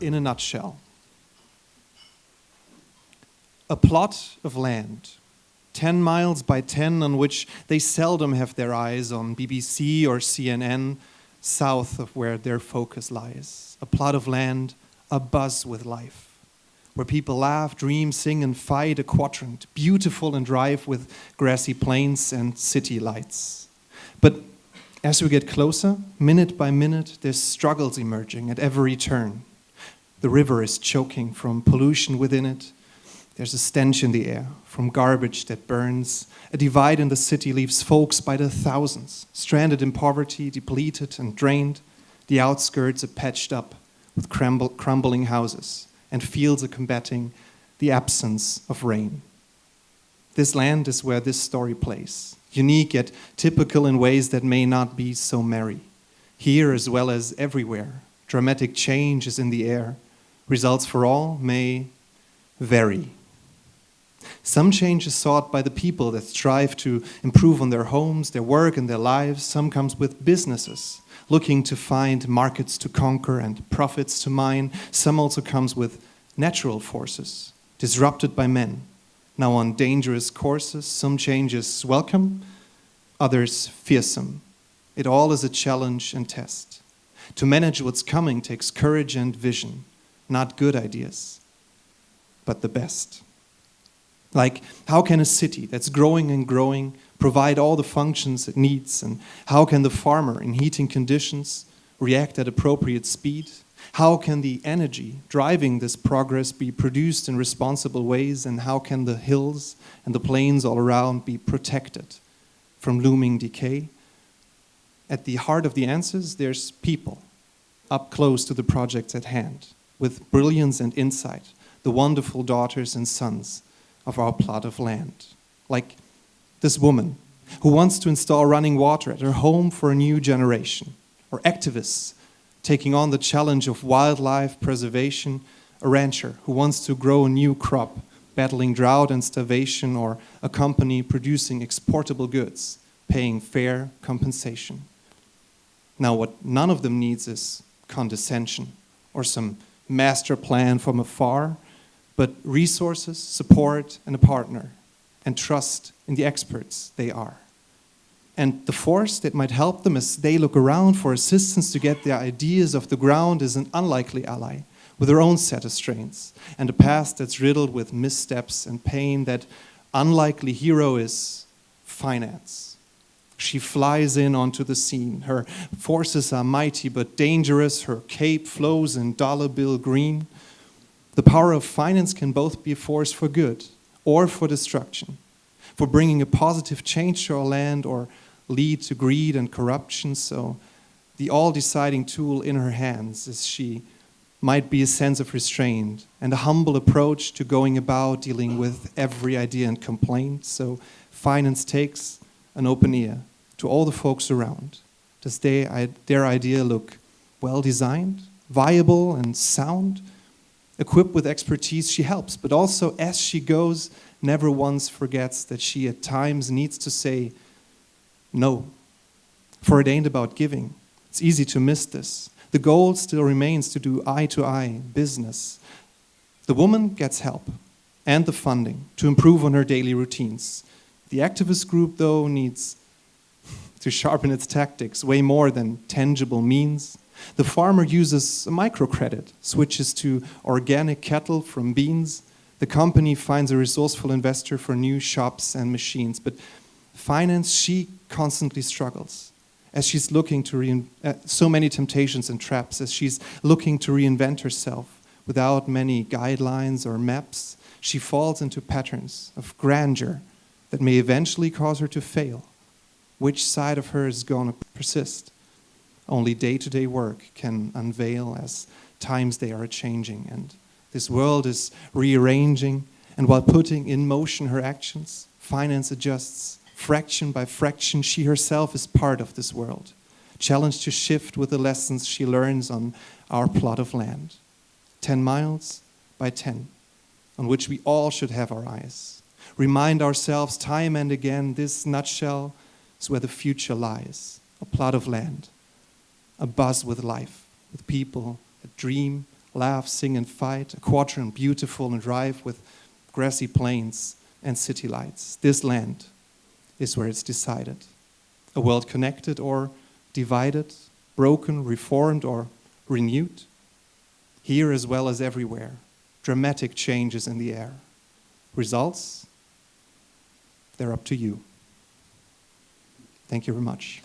in a nutshell. A plot of land, 10 miles by 10, on which they seldom have their eyes on BBC or CNN, south of where their focus lies. A plot of land, abuzz with life, where people laugh, dream, sing, and fight, a quadrant, beautiful and rife with grassy plains and city lights. But as we get closer, minute by minute, there's struggles emerging at every turn. The river is choking from pollution within it. There's a stench in the air from garbage that burns. A divide in the city leaves folks by the thousands, stranded in poverty, depleted and drained. The outskirts are patched up with crumbling houses, and fields are combating the absence of rain. This land is where this story plays, unique yet typical in ways that may not be so merry. Here as well as everywhere, dramatic change is in the air. Results for all may vary. Some change is sought by the people that strive to improve on their homes, their work, and their lives. Some comes with businesses looking to find markets to conquer and profits to mine. Some also comes with natural forces disrupted by men, now on dangerous courses. Some change is welcome, others fearsome. It all is a challenge and test. To manage what's coming takes courage and vision, not good ideas, but the best. Like, how can a city that's growing and growing provide all the functions it needs? And how can the farmer in heating conditions react at appropriate speed? How can the energy driving this progress be produced in responsible ways? And how can the hills and the plains all around be protected from looming decay? At the heart of the answers, there's people up close to the projects at hand, with brilliance and insight, the wonderful daughters and sons of our plot of land. Like this woman who wants to install running water at her home for a new generation, or activists taking on the challenge of wildlife preservation, a rancher who wants to grow a new crop, battling drought and starvation, or a company producing exportable goods, paying fair compensation. Now, what none of them needs is condescension or some master plan from afar, but resources, support, and a partner, and trust in the experts they are. And the force that might help them as they look around for assistance to get their ideas off the ground is an unlikely ally with their own set of strengths and a past that's riddled with missteps and pain. That unlikely hero is finance. She flies in onto the scene. Her forces are mighty but dangerous. Her cape flows in dollar bill green. The power of finance can both be a force for good or for destruction, for bringing a positive change to our land or lead to greed and corruption. So the all-deciding tool in her hands is she might be a sense of restraint and a humble approach to going about dealing with every idea and complaint. So finance takes an open ear to all the folks around. Does their idea look well-designed, viable, and sound? Equipped with expertise, she helps, but also as she goes, never once forgets that she at times needs to say no. For it ain't about giving. It's easy to miss this. The goal still remains to do eye-to-eye business. The woman gets help and the funding to improve on her daily routines. The activist group, though, needs to sharpen its tactics way more than tangible means. The farmer uses a microcredit, switches to organic cattle from beans. The company finds a resourceful investor for new shops and machines. But finance, she constantly struggles as she's looking to so many temptations and traps, as she's looking to reinvent herself without many guidelines or maps. She falls into patterns of grandeur that may eventually cause her to fail. Which side of her is going to persist? Only day-to-day work can unveil, as times they are changing and this world is rearranging. And while putting in motion her actions, finance adjusts fraction by fraction. She herself is part of this world, challenged to shift with the lessons she learns on our plot of land. 10 miles by 10, on which we all should have our eyes. Remind ourselves time and again, this nutshell is where the future lies. A plot of land, a buzz with life, with people that dream, laugh, sing, and fight, a quadrant beautiful and rife with grassy plains and city lights. This land is where it's decided. A world connected or divided, broken, reformed, or renewed. Here as well as everywhere, dramatic changes in the air. Results? They're up to you. Thank you very much.